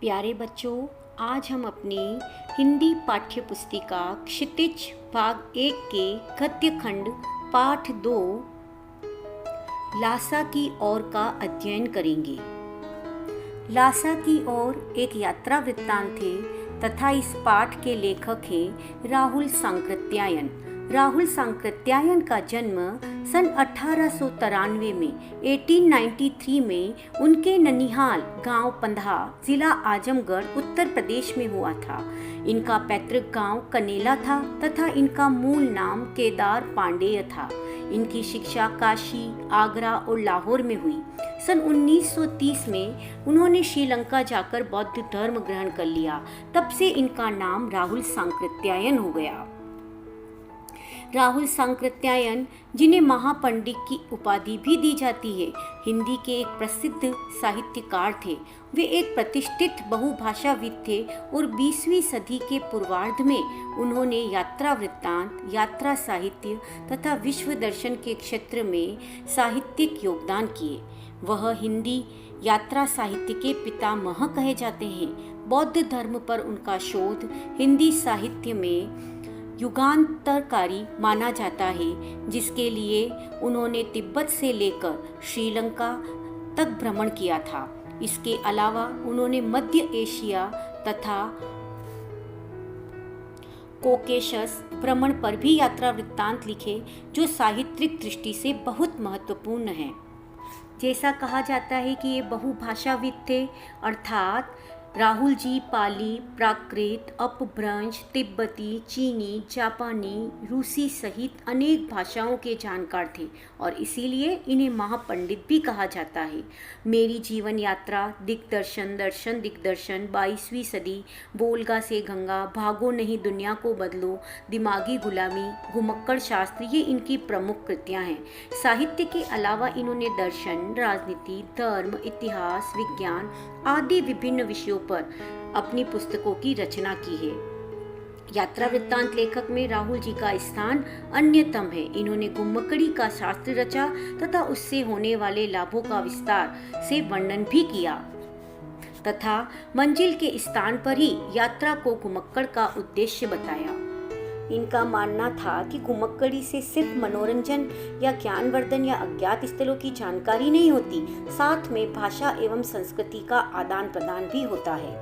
प्यारे बच्चों, आज हम अपनी हिंदी पाठ्य पुस्तिका क्षितिज भाग 1 के गद्य खंड पाठ 2 लासा की ओर का अध्ययन करेंगे। लासा की ओर एक यात्रा वृत्तांत है तथा इस पाठ के लेखक हैं राहुल सांकृत्यायन। राहुल सांकृत्यायन का जन्म सन 1893 में 1893 में उनके ननिहाल गांव पंधा, जिला आजमगढ़, उत्तर प्रदेश में हुआ था। इनका पैतृक गांव कनेला था तथा इनका मूल नाम केदार पांडेय था। इनकी शिक्षा काशी, आगरा और लाहौर में हुई। सन 1930 में उन्होंने श्रीलंका जाकर बौद्ध धर्म ग्रहण कर लिया। तब से इनका नाम राहुल सांकृत्यायन हो गया। राहुल सांकृत्यायन, जिन्हें महापंडित की उपाधि भी दी जाती है, हिंदी के एक प्रसिद्ध साहित्यकार थे। वे एक प्रतिष्ठित बहुभाषाविद थे और 20वीं सदी के पूर्वार्ध में उन्होंने यात्रा वृत्तांत, यात्रा साहित्य तथा विश्व दर्शन के क्षेत्र में साहित्यिक योगदान किए। वह हिंदी यात्रा साहित्य के पितामह कहे जाते हैं। बौद्ध धर्म पर उनका शोध हिंदी साहित्य में युगांतरकारी माना जाता है, जिसके लिए उन्होंने तिब्बत से लेकर श्रीलंका तक भ्रमण किया था। इसके अलावा उन्होंने मध्य एशिया तथा कोकेशस भ्रमण पर भी यात्रा वृत्तांत लिखे, जो साहित्यिक दृष्टि से बहुत महत्वपूर्ण हैं। जैसा कहा जाता है कि ये बहुभाषाविद थे, अर्थात राहुल जी पाली, प्राकृत, अपभ्रंश, तिब्बती, चीनी, जापानी, रूसी सहित अनेक भाषाओं के जानकार थे और इसीलिए इन्हें महापंडित भी कहा जाता है। मेरी जीवन यात्रा, दिग्दर्शन, दर्शन दिग्दर्शन, 22वीं सदी, बोलगा से गंगा, भागो नहीं दुनिया को बदलो, दिमागी गुलामी, घुमक्कड़ शास्त्र, ये इनकी प्रमुख कृतियाँ हैं। साहित्य के अलावा इन्होंने दर्शन, राजनीति, धर्म, इतिहास, विज्ञान आदि विभिन्न विषयों पर अपनी पुस्तकों की रचना की है। यात्रा वृत्तांत लेखक में राहुल जी का स्थान अन्यतम है। इन्होंने घुमक्कड़ी का शास्त्र रचा तथा उससे होने वाले लाभों का विस्तार से वर्णन भी किया तथा मंजिल के स्थान पर ही यात्रा को घुमक्कड़ का उद्देश्य बताया। इनका मानना था कि घुमक्कड़ी से सिर्फ मनोरंजन या ज्ञानवर्धन या अज्ञात स्थलों की जानकारी नहीं होती, साथ में भाषा एवं संस्कृति का आदान प्रदान भी होता है।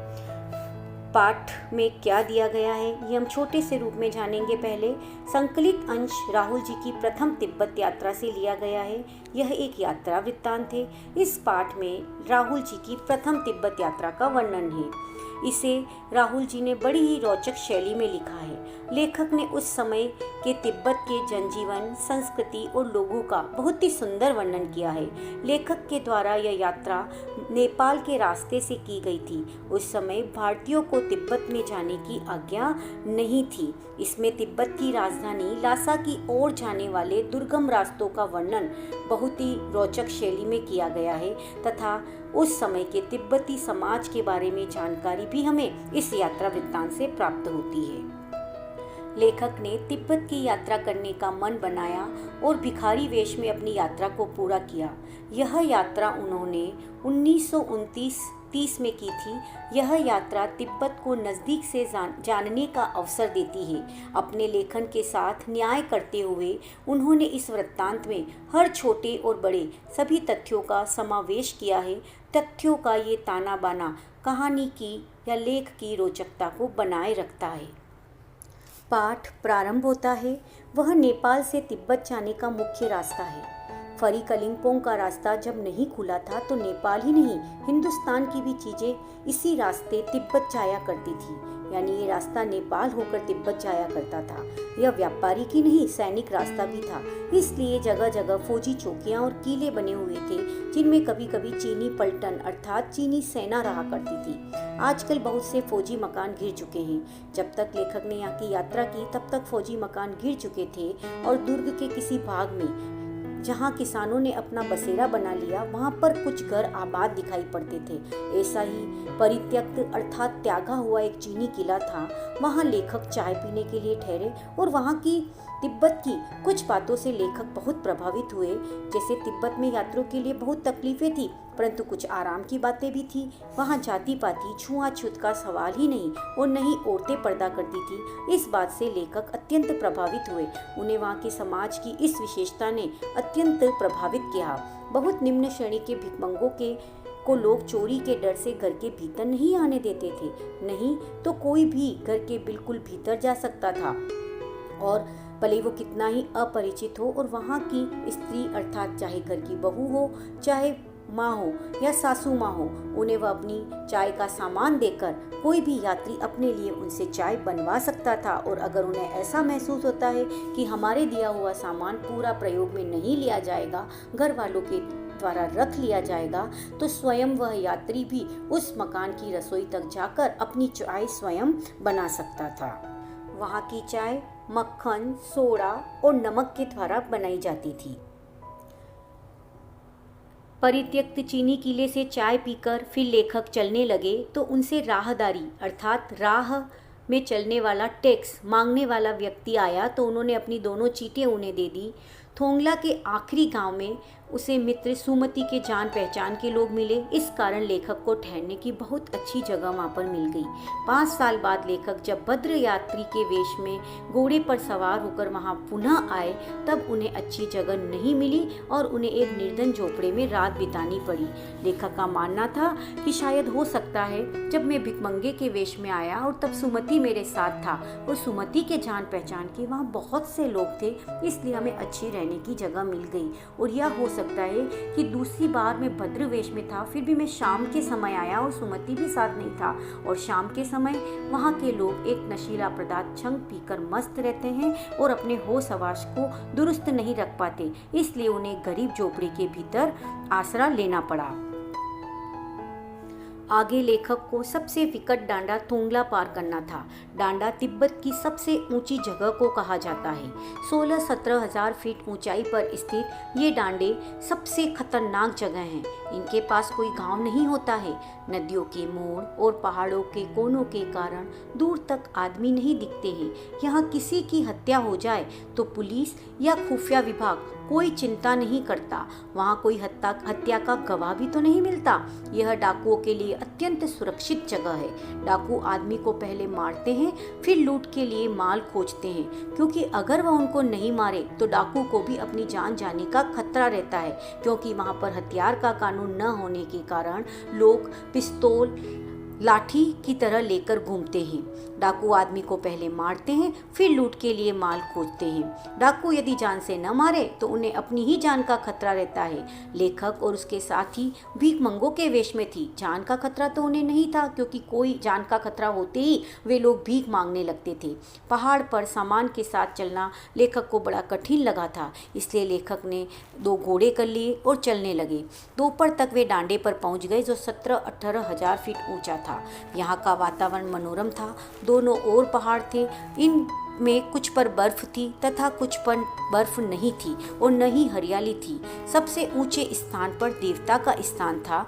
पाठ में क्या दिया गया है ये हम छोटे से रूप में जानेंगे। पहले संकलित अंश राहुल जी की प्रथम तिब्बत यात्रा से लिया गया है। यह एक यात्रा वृत्तांत है। इस पाठ में राहुल जी की प्रथम तिब्बत यात्रा का वर्णन है। इसे राहुल जी ने बड़ी ही रोचक शैली में लिखा है। लेखक ने उस समय के तिब्बत के जनजीवन, संस्कृति और लोगों का बहुत ही सुंदर वर्णन किया है। लेखक के द्वारा यह यात्रा नेपाल के रास्ते से की गई थी। उस समय भारतीयों को तिब्बत में जाने की आज्ञा नहीं थी। इसमें तिब्बत की राजधानी लासा की ओर जाने वाले दुर्गम रास्तों का वर्णन बहुत ही रोचक शैली में किया गया है तथा उस समय के तिब्बती समाज के बारे में जानकारी भी हमें इस यात्रा वृत्तांत से प्राप्त होती है। लेखक ने तिब्बत की यात्रा करने का मन बनाया और भिखारी वेश में अपनी यात्रा को पूरा किया। यह यात्रा उन्होंने 1929-30 में की थी। यह यात्रा तिब्बत को नज़दीक से जानने का अवसर देती है। अपने लेखन के साथ न्याय करते हुए उन्होंने इस वृत्तांत में हर छोटे और बड़े सभी तथ्यों का समावेश किया है। तथ्यों का ये ताना बाना कहानी की या लेख की रोचकता को बनाए रखता है। पाठ प्रारंभ होता है। वह नेपाल से तिब्बत जाने का मुख्य रास्ता है। फरी कलिंपोंग का रास्ता जब नहीं खुला था तो नेपाल ही नहीं, हिंदुस्तान की भी चीज़ें इसी रास्ते तिब्बत जाया करती थी। यानी ये रास्ता नेपाल होकर तिब्बत जाया करता था। यह व्यापारिक ही नहीं, सैनिक रास्ता भी था। इसलिए जगह जगह फौजी चौकियां और किले बने हुए थे, जिनमें कभी कभी चीनी पलटन अर्थात चीनी सेना रहा करती थी। आजकल बहुत से फौजी मकान गिर चुके हैं। जब तक लेखक ने यहाँ की यात्रा की तब तक फौजी मकान गिर चुके थे और दुर्ग के किसी भाग में जहाँ किसानों ने अपना बसेरा बना लिया, वहाँ पर कुछ घर आबाद दिखाई पड़ते थे। ऐसा ही परित्यक्त अर्थात त्यागा हुआ एक चीनी किला था। वहाँ लेखक चाय पीने के लिए ठहरे और वहाँ की तिब्बत की कुछ बातों से लेखक बहुत प्रभावित हुए। जैसे तिब्बत में यात्रियों के लिए बहुत तकलीफें थी परंतु कुछ आराम की बातें भी थी। वहाँ जाति पाति छुआछूत का सवाल ही नहीं और न ही औरतें पर्दा करती थी। इस बात से लेखक अत्यंत प्रभावित हुए। उन्हें वहाँ के समाज की इस विशेषता ने अत्यंत प्रभावित किया। बहुत निम्न श्रेणी के भिखमंगों को लोग चोरी के डर से घर के भीतर नहीं आने देते थे, नहीं तो कोई भी घर के बिल्कुल भीतर जा सकता था, और भले वो कितना ही अपरिचित हो। और वहाँ की स्त्री अर्थात चाहे घर की बहू हो, चाहे माँ हो या सासू माँ हो, उन्हें वह अपनी चाय का सामान देकर कोई भी यात्री अपने लिए उनसे चाय बनवा सकता था। और अगर उन्हें ऐसा महसूस होता है कि हमारे दिया हुआ सामान पूरा प्रयोग में नहीं लिया जाएगा, घर वालों के द्वारा रख लिया जाएगा, तो स्वयं वह यात्री भी उस मकान की रसोई तक जाकर अपनी चाय स्वयं बना सकता था। वहाँ की चाय मक्खन, सोडा और नमक के द्वारा बनाई जाती थी। परित्यक्त चीनी किले से चाय पीकर फिर लेखक चलने लगे तो उनसे राहदारी अर्थात राह में चलने वाला टैक्स मांगने वाला व्यक्ति आया, तो उन्होंने अपनी दोनों चीटें उन्हें दे दी। थोंगला के आखिरी गांव में उसे मित्र सुमति के जान पहचान के लोग मिले। इस कारण लेखक को ठहरने की बहुत अच्छी जगह वहाँ पर मिल गई। 5 साल बाद लेखक जब भद्र यात्री के वेश में घोड़े पर सवार होकर वहाँ पुनः आए, तब उन्हें अच्छी जगह नहीं मिली और उन्हें एक निर्जन झोपड़े में रात बितानी पड़ी। लेखक का मानना था कि शायद हो सकता है जब मैं भिखमंगे के वेश में आया और तब सुमति मेरे साथ था और सुमति के जान पहचान के वहाँ बहुत से लोग थे, इसलिए हमें अच्छी रहने की जगह मिल गई। और यह हो सकता है कि दूसरी बार मैं भद्र वेश में था, फिर भी मैं शाम के समय आया और सुमति भी साथ नहीं था। और शाम के समय वहाँ के लोग एक नशीला पदार्थ छंग पीकर मस्त रहते हैं और अपने होश हवास को दुरुस्त नहीं रख पाते, इसलिए उन्हें गरीब झोपड़ी के भीतर आसरा लेना पड़ा। आगे लेखक को सबसे विकट डांडा थोंगला पार करना था। डांडा तिब्बत की सबसे ऊंची जगह को कहा जाता है। 16-17 हजार फीट ऊंचाई पर स्थित ये डांडे सबसे खतरनाक जगह हैं। इनके पास कोई गांव नहीं होता है। नदियों के मोड़ और पहाड़ों के कोनों के कारण दूर तक आदमी नहीं दिखते हैं। यहाँ किसी की हत्या हो जाए तो पुलिस या खुफिया विभाग कोई चिंता नहीं करता। वहाँ कोई हत्या का गवाह भी तो नहीं मिलता। यह डाकुओं के लिए अत्यंत सुरक्षित जगह है। डाकू आदमी को पहले मारते हैं, फिर लूट के लिए माल खोजते हैं, क्योंकि अगर वह उनको नहीं मारे तो डाकू को भी अपनी जान जाने का खतरा रहता है, क्योंकि वहाँ पर हथियार का कानून न होने के कारण लोग पिस्तौल लाठी की तरह लेकर घूमते हैं। डाकू आदमी को पहले मारते हैं, फिर लूट के लिए माल खोजते हैं। डाकू यदि जान से न मारे तो उन्हें अपनी ही जान का खतरा रहता है। लेखक और उसके साथी भीखमंगों के वेश में थी। जान का खतरा तो उन्हें नहीं था, क्योंकि कोई जान का खतरा होते ही वे लोग भीख मांगने लगते थे। पहाड़ पर सामान के साथ चलना लेखक को बड़ा कठिन लगा था, इसलिए लेखक ने 2 घोड़े कर लिए और चलने लगे। दोपहर तक वे डांडे पर पहुंच गए, जो 17-18 हजार फीट ऊंचा था। यहाँ का वातावरण मनोरम था। दोनों ओर पहाड़ थे, इन में कुछ पर बर्फ थी तथा कुछ पर बर्फ नहीं थी और न ही हरियाली थी। सबसे ऊंचे स्थान पर देवता का स्थान था,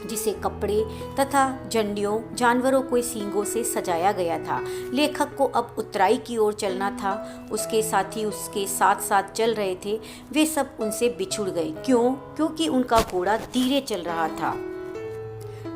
जिसे कपड़े तथा झंडियों जानवरों के सींगों से सजाया गया था। लेखक को अब उत्तराई की ओर चलना था। उसके साथी उसके साथ साथ चल रहे थे। वे सब उनसे बिछुड़ गए। क्यों? क्योंकि उनका घोड़ा धीरे चल रहा था।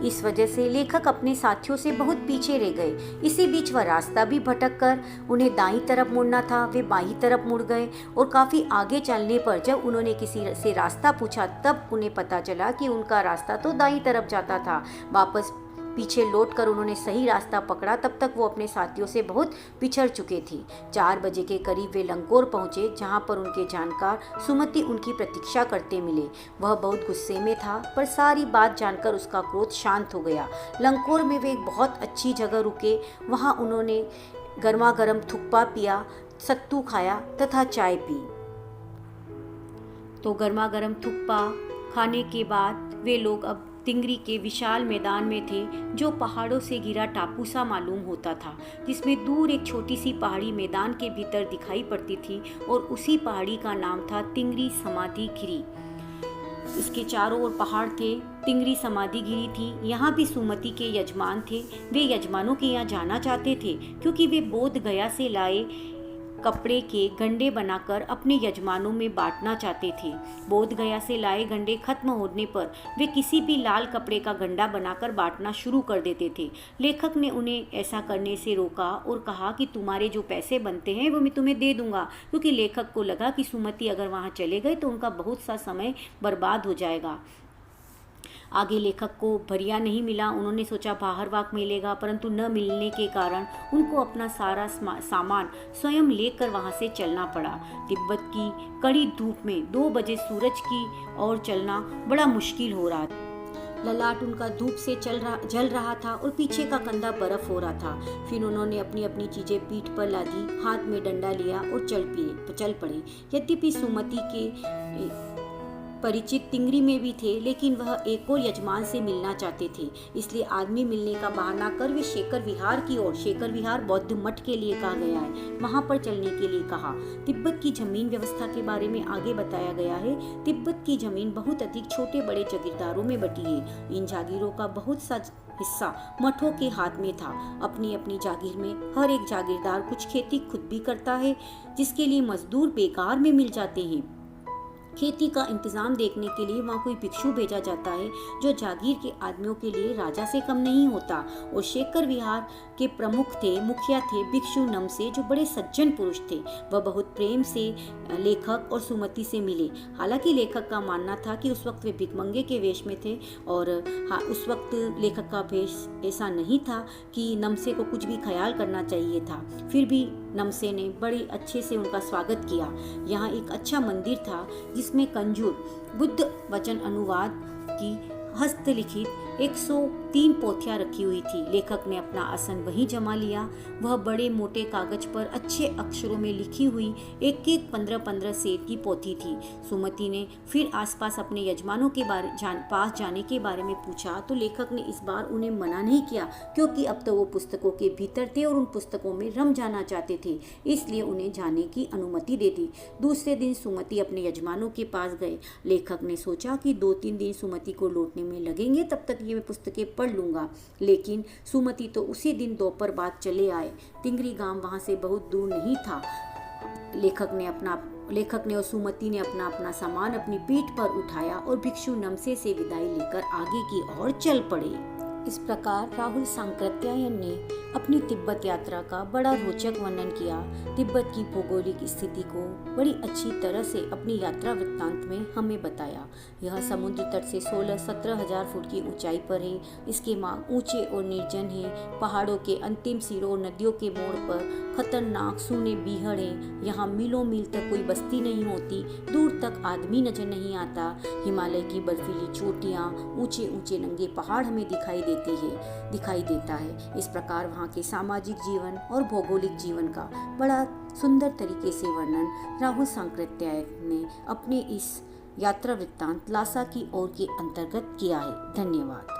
इस वजह से लेखक अपने साथियों से बहुत पीछे रह गए। इसी बीच वह रास्ता भी भटक कर उन्हें दाईं तरफ मुड़ना था, वे बाईं तरफ मुड़ गए और काफ़ी आगे चलने पर जब उन्होंने किसी से रास्ता पूछा तब उन्हें पता चला कि उनका रास्ता तो दाईं तरफ जाता था। वापस पीछे लौटकर उन्होंने सही रास्ता पकड़ा। तब तक वो अपने साथियों से बहुत पिछड़ चुके थे। 4 बजे के करीब वे लंकोर पहुंचे, जहां पर उनके जानकार सुमति उनकी प्रतीक्षा करते मिले। वह बहुत गुस्से में था, पर सारी बात जानकर उसका क्रोध शांत हो गया। लंकोर में वे एक बहुत अच्छी जगह रुके। वहां उन्होंने गर्मा गर्म थुक्पा पिया, सत्तू खाया तथा चाय पी। तो गर्मा गर्म थुक्पा खाने के बाद वे लोग अब तिंगरी के विशाल मैदान में थे, जो पहाड़ों से घिरा टापू सा मालूम होता था, जिसमें दूर एक छोटी सी पहाड़ी मैदान के भीतर दिखाई पड़ती थी और उसी पहाड़ी का नाम था तिंगरी समाधि गिरी। इसके चारों ओर पहाड़ थे। तिंगरी समाधि गिरी थी। यहाँ भी सुमति के यजमान थे। वे यजमानों के यहाँ जाना चाहते थे, क्योंकि वे बोध गया से लाए कपड़े के गंडे बनाकर अपने यजमानों में बांटना चाहते थे। बोध गया से लाए गंडे खत्म होने पर वे किसी भी लाल कपड़े का गंडा बनाकर बांटना शुरू कर देते थे। लेखक ने उन्हें ऐसा करने से रोका और कहा कि तुम्हारे जो पैसे बनते हैं वो मैं तुम्हें दे दूंगा, क्योंकि लेखक को लगा कि सुमति अगर वहाँ चले गए तो उनका बहुत सा समय बर्बाद हो जाएगा। आगे लेखक को भरिया नहीं मिला। उन्होंने सोचा बाहर वाक मिलेगा, परंतु न मिलने के कारण उनको अपना सारा सामान स्वयं लेकर वहाँ से चलना पड़ा। तिब्बत की कड़ी धूप में 2 बजे सूरज की ओर चलना बड़ा मुश्किल हो रहा था। ललाट उनका धूप से जल रहा था और पीछे का कंधा बर्फ हो रहा था। फिर उन्होंने अपनी अपनी चीजें पीठ पर लादी, हाथ में डंडा लिया और चल पड़े। यद्यपि सुमति के परिचित तिंगरी में भी थे, लेकिन वह एक और यजमान से मिलना चाहते थे। इसलिए आदमी मिलने का बहाना कर वे शेखर विहार की ओर, शेखर विहार बौद्ध मठ के लिए कहा गया है, वहां पर चलने के लिए कहा। तिब्बत की जमीन व्यवस्था के बारे में आगे बताया गया है। तिब्बत की जमीन बहुत अधिक छोटे बड़े जागीरदारों में बटी है। इन जागीरों का बहुत सा हिस्सा मठों के हाथ में था। अपनी अपनी जागीर में हर एक जागीरदार कुछ खेती खुद भी करता है, जिसके लिए मजदूर बेकार में मिल जाते हैं। खेती का इंतजाम देखने के लिए वहाँ कोई भिक्षु भेजा जाता है, जो जागीर के आदमियों के लिए राजा से कम नहीं होता। और शेखर विहार के मुखिया थे भिक्षु नमसे, जो बड़े सज्जन पुरुष थे। वह बहुत प्रेम से लेखक और सुमति से मिले। हालांकि लेखक का मानना था कि उस वक्त वे भिखमंगे के वेश में थे, और उस वक्त लेखक का वेश ऐसा नहीं था कि नमसे को कुछ भी ख्याल करना चाहिए था। फिर भी नमसे ने बड़े अच्छे से उनका स्वागत किया। यहाँ एक अच्छा मंदिर था जिसमें कंजूर बुद्ध वचन अनुवाद की हस्तलिखित 103 पोथियां रखी हुई थी। लेखक ने अपना आसन वहीं जमा लिया। वह बड़े मोटे कागज पर अच्छे अक्षरों में लिखी हुई एक 15-15 सेर की पोथी थी। सुमति ने फिर आसपास अपने यजमानों के पास जाने के बारे में पूछा, तो लेखक ने इस बार उन्हें मना नहीं किया, क्योंकि अब तो वो पुस्तकों के भीतर थे और उन पुस्तकों में रम जाना चाहते थे, इसलिए उन्हें जाने की अनुमति दे दी। दूसरे दिन सुमति अपने यजमानों के पास गए। लेखक ने सोचा कि 2-3 दिन सुमति को लौटने में लगेंगे, तब तक ये मैं पुस्तकें पढ़ लूंगा। लेकिन सुमति तो उसी दिन दोपहर बाद चले आए। तिंगरी गांव वहां से बहुत दूर नहीं था। लेखक ने और सुमति ने अपना सामान अपनी पीठ पर उठाया और भिक्षु नमसे से विदाई लेकर आगे की ओर चल पड़े। इस प्रकार राहुल सांकृत्यायन ने अपनी तिब्बत यात्रा का बड़ा रोचक वर्णन किया। तिब्बत की भौगोलिक स्थिति को बड़ी अच्छी तरह से अपनी यात्रा वृत्तांत में हमें बताया। यह समुद्र तट से 16-17 हजार फुट की ऊंचाई पर है। इसके मार्ग ऊंचे और निर्जन हैं। पहाड़ों के अंतिम सिरों, नदियों के मोड़ पर खतरनाक सूने बीहड़ हैं। यहाँ मीलों मील तक कोई बस्ती नहीं होती, दूर तक आदमी नजर नहीं आता। हिमालय की बर्फीली चोटियाँ, ऊंचे ऊंचे नंगे पहाड़ हमें दिखाई देता है। इस प्रकार वहाँ के सामाजिक जीवन और भौगोलिक जीवन का बड़ा सुंदर तरीके से वर्णन राहुल सांकृत्यायन ने अपने इस यात्रा वृत्तांत लासा की ओर के अंतर्गत किया है। धन्यवाद।